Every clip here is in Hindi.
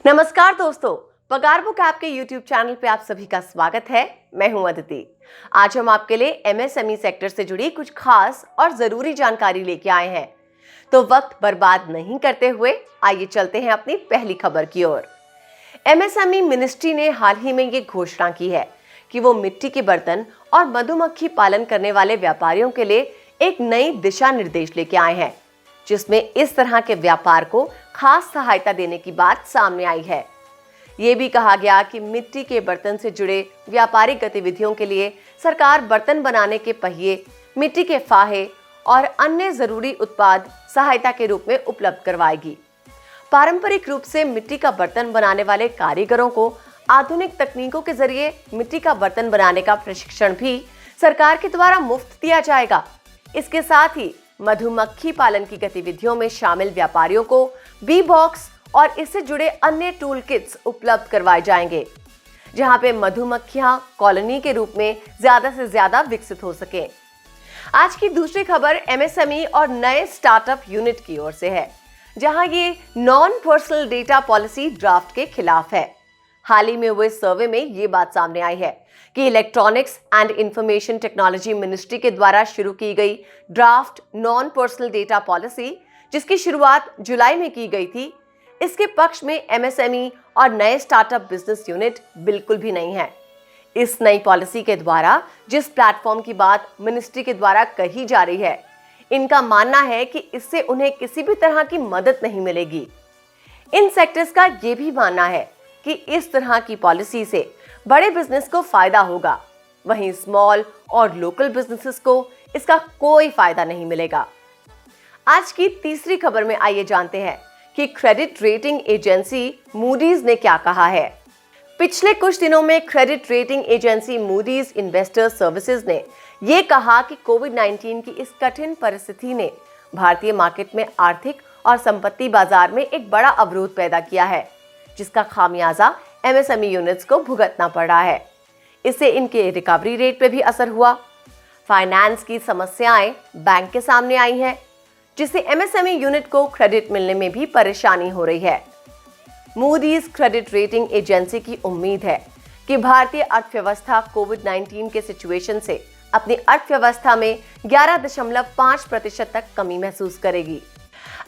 नमस्कार दोस्तों, पगार बुक ऐप के YouTube चैनल पे आप सभी का स्वागत है। मैं हूं अदिति। आज हम आपके लिए MSME सेक्टर से जुड़ी कुछ खास और जरूरी जानकारी लेके आए हैं। तो वक्त बर्बाद नहीं करते हुए आइए चलते हैं अपनी पहली खबर की ओर। MSME मिनिस्ट्री ने हाल ही में ये घोषणा की है कि वो मिट्टी के बर्तन और मधुमक्खी पालन करने वाले व्यापारियों के लिए एक नई दिशा निर्देश लेके आए हैं, जिसमें इस तरह के व्यापार को खास सहायता देने की बात सामने आई है। ये भी कहा गया कि मिट्टी के बर्तन से जुड़े व्यापारिक गतिविधियों के लिए सरकार बर्तन बनाने के पहिए, मिट्टी के फाहे और अन्य जरूरी उत्पाद सहायता के रूप में उपलब्ध करवाएगी। पारंपरिक रूप से मिट्टी का बर्तन बनाने वाले कारीगरों को आधुनिक तकनीकों के जरिए मिट्टी का बर्तन बनाने का प्रशिक्षण भी सरकार के द्वारा मुफ्त दिया जाएगा। इसके साथ ही मधुमक्खी पालन की गतिविधियों में शामिल व्यापारियों को बी बॉक्स और इससे जुड़े अन्य टूल किट्स उपलब्ध करवाए जाएंगे, जहां पे मधुमक्खियां कॉलोनी के रूप में ज्यादा से ज्यादा विकसित हो सके। आज की दूसरी खबर MSME और नए स्टार्टअप यूनिट की ओर से है, जहां ये non personal data policy draft के खिलाफ है। हाल ही में हुए सर्वे में ये बात सामने आई है कि electronics and information technology ministry के द्वारा शुरू की गई draft non personal data policy, जिसकी शुरुआत जुलाई में की गई थी, इसके पक्ष में MSME और नए स्टार्टअप बिजनेस यूनिट बिल्कुल भी नहीं है। इस नई पॉलिसी के द्वारा जिस प्लेटफॉर्म की बात मिनिस्ट्री के द्वारा कही जा रही है, इनका मानना है कि इससे उन्हें किसी भी तरह की मदद नहीं मिलेगी। इन सेक्टर्स का ये भी मानना है कि इस तरह की पॉलिसी से बड़े बिजनेस को फायदा होगा, वहीं स्मॉल और लोकल बिजनेसेस को इसका कोई फायदा नहीं मिलेगा। आज की तीसरी खबर में आइए जानते हैं कि क्रेडिट रेटिंग एजेंसी मूडीज ने क्या कहा है। पिछले कुछ दिनों में credit rating agency Moody's investor services ने यह कहा कि कोविड-19 की इस कठिन परिस्थिति ने भारतीय मार्केट में आर्थिक और संपत्ति बाजार में एक बड़ा अवरोध पैदा किया है, जिसका खामियाजा MSME यूनिट्स को भुगतना पड़ रहा है। इससे इनके रिकवरी रेट पे भी असर हुआ। फाइनेंस की समस्याएं बैंक के सामने आई हैं, जिससे MSME यूनिट को क्रेडिट मिलने में भी परेशानी हो रही है। मूडीज क्रेडिट रेटिंग एजेंसी की उम्मीद है कि भारतीय अर्थव्यवस्था कोविड-19 के सिचुएशन से अपनी अर्थव्यवस्था में 11.5% तक कमी महसूस करेगी।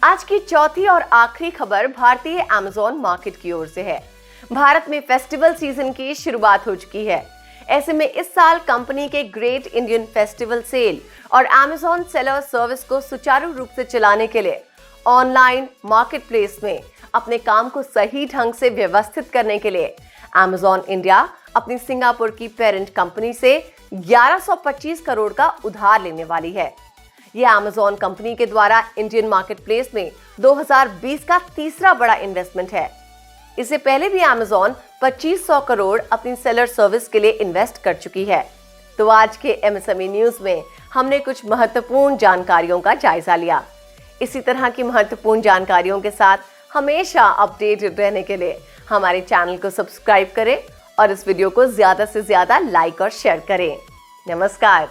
आज की चौथी और आखिरी खबर भारतीय Amazon मार्केट की ओर से है। भारत में फेस्टिवल सीजन की शुरुआत हो चुकी है। ऐसे में इस साल कंपनी के ग्रेट इंडियन फेस्टिवल सेल और Amazon सेलर सर्विस को सुचारू रूप से चलाने के लिए ऑनलाइन मार्केट प्लेस में अपने काम को सही ढंग से व्यवस्थित करने के लिए Amazon इंडिया अपनी सिंगापुर की पेरेंट कंपनी से 1125 करोड़ का उधार लेने वाली है। यह Amazon कंपनी के द्वारा इंडियन मार्केट प्लेस में 2020 का तीसरा बड़ा इन्वेस्टमेंट है। इससे पहले भी Amazon 2500 करोड़ अपनी सेलर सर्विस के लिए इन्वेस्ट कर चुकी है। तो आज के MSME न्यूज में हमने कुछ महत्वपूर्ण जानकारियों का जायजा लिया। इसी तरह की महत्वपूर्ण जानकारियों के साथ हमेशा अपडेटेड रहने के लिए हमारे चैनल को सब्सक्राइब करें और इस वीडियो को ज्यादा से ज्यादा लाइक और शेयर करें। नमस्कार।